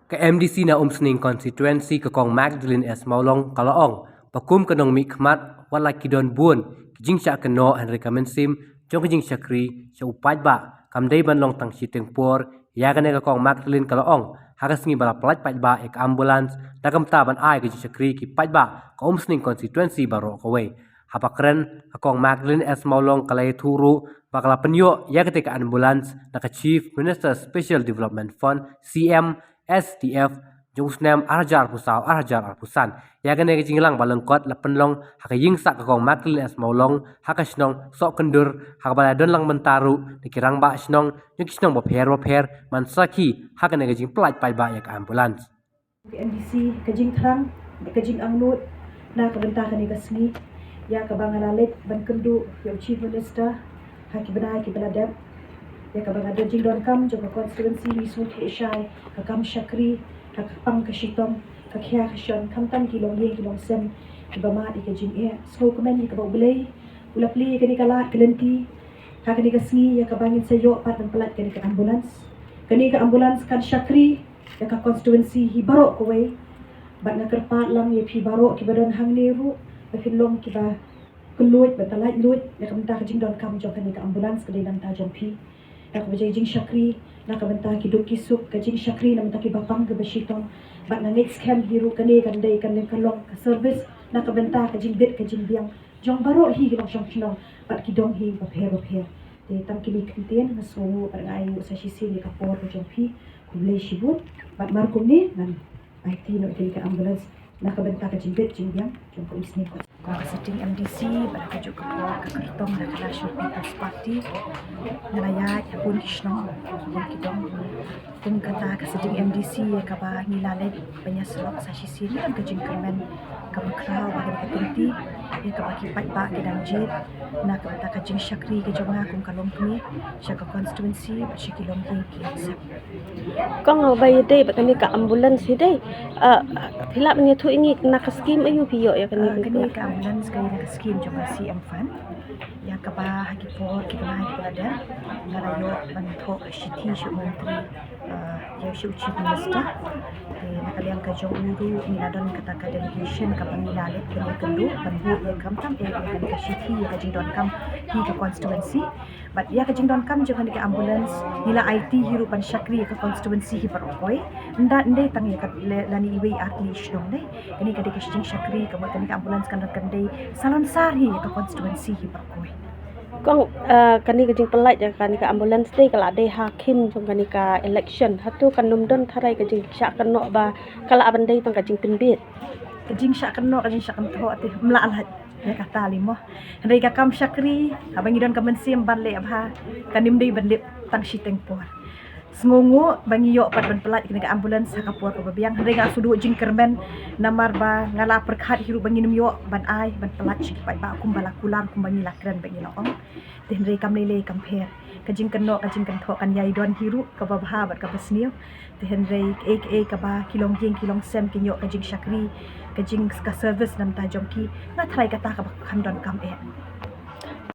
Ke MDC na Umsning constituency ke Kong Magdalene S. Maulong Kalaong, pakum kenong mikmat wala kidon buon, kijing sya keno Henry Kamensim, jong kijing syakri, sya upaj ba, kamday banlong tang siteng por, yagan ke Kong Magdalene Kalaong, hagas ngi bala pelaj paj ba ek ambulans, dagam taban ay kijing syakri ki paj ba, ke Umsning constituency baro kaway. Hapakren, Kong Magdalene S. Maulong Kalay Turu, bakala penyo, ya ketika ambulans, naka Chief Minister Special Development Fund, CM, SDF jungsnam arjar pusan ya gane ke jinglang balengkot lapenlong hakaying sak kong Magdalene S. Maulong hakasnong sok kendur hakabaladon lang mentaru dikirang ba snong nyukisnong bopher mansaki hakane ke jing pelaj pai ba yak ambulans MDC kajing krang kajing angnut na kabenta kani kasni ya kabangalalit ban kendu yung Chief Minister hakibana kibaladap ya kabang ada jing don kam jong constituency risun ke syai kakam syakri kakapang kasyitong kakya kasyon kamtan kilong ye kilong sem kibama di kajing e snow komen ni kabau belay ulapli kani kala kelenti kakani kasni ya kabangin sayo pat dan pelat kani ka ambulans kan syakri ya ka constituency hibaro kowe bat nakerpat lang ye pi baro kibadon hang neru bafilong kiba keluit batalai luit ya kabenta kajing don kam jong kani ka ambulans kadi nang ta jong pi nak berjing syakri nak benta kiduk kisuk kajing syakri nak benta kibapang ke besyitong bat na next camp hiru kane kandai kandai kalong ka service nak benta kajing bit kajing biang jong baro hi kilong syong syong bat kidong hi bapher te tam kini kentien masungu par ngai sa sisi ni kapor ke jong pi kublai shibut bat markum ni nan IT no ke ambulance nak benta kajing bit jing biang jong ko isni ko setting MDC pada kajuk keluar ke kertong dan National People's Party nalaya ya pun kisnong kidong pun kata ke setting MDC ya kaba ngilale banyak selok sa sisi kan kajing kemen kaba kraw bagi ketinti ya kaba kipat ba ke danjit na kata kajing syakri ke jonga kung kalong kini syaka constituency bersikilong ki kong bay day bakani ka ambulance day hilap ni thu ingi nak scheme ayu piyo ya kani ka ambulance kaya nak scheme juga CM Fund yang kabah hagipor kibah hagipolada ngarayo banto shiti syu menteri ya syu Chief Minister nakaliang ka jong uru niladon kata ka delegation ka pangilalit kini kendu banbu yang kamtam yang ka shiti ka jingdon kam hi ka constituency but ya ka jingdon kam jong ka ambulance nila IT hirupan syakri ka constituency hi parokoi ndai tang ya ka lani iwi atli shnong dai kini ka dikashing syakri ka ambulance kan kandai salon sari ka constituency hi parokoi kong kani kajing pelaj ya kani ka ambulance day kala day hakim jong kani ka election hatu kan numdon tharai kajing syak keno ba kala abandai tang kajing pinbit kajing syak keno ati mla alhat ya kata limo hendai ka kam syakri abang idon ka mensim banle abha kanim dei banlip tang shiteng por Semungu bangi yok pat ban pelat kena ambulans ka puar pa biang hendai nga sudu jing kermen namar ba ngala perkhat hiru bangi num yok ban ai ban pelat sik pai ba kum bala kular kum bangi lakran bangi loong hendai kam lele compare kajing keno kajing kentho kan yai don hiru ka babha bat ka besniu hendai ka ba kilong jing kilong sem kinyo kajing syakri kajing ka service nam ta jongki na try kata ka kandon kam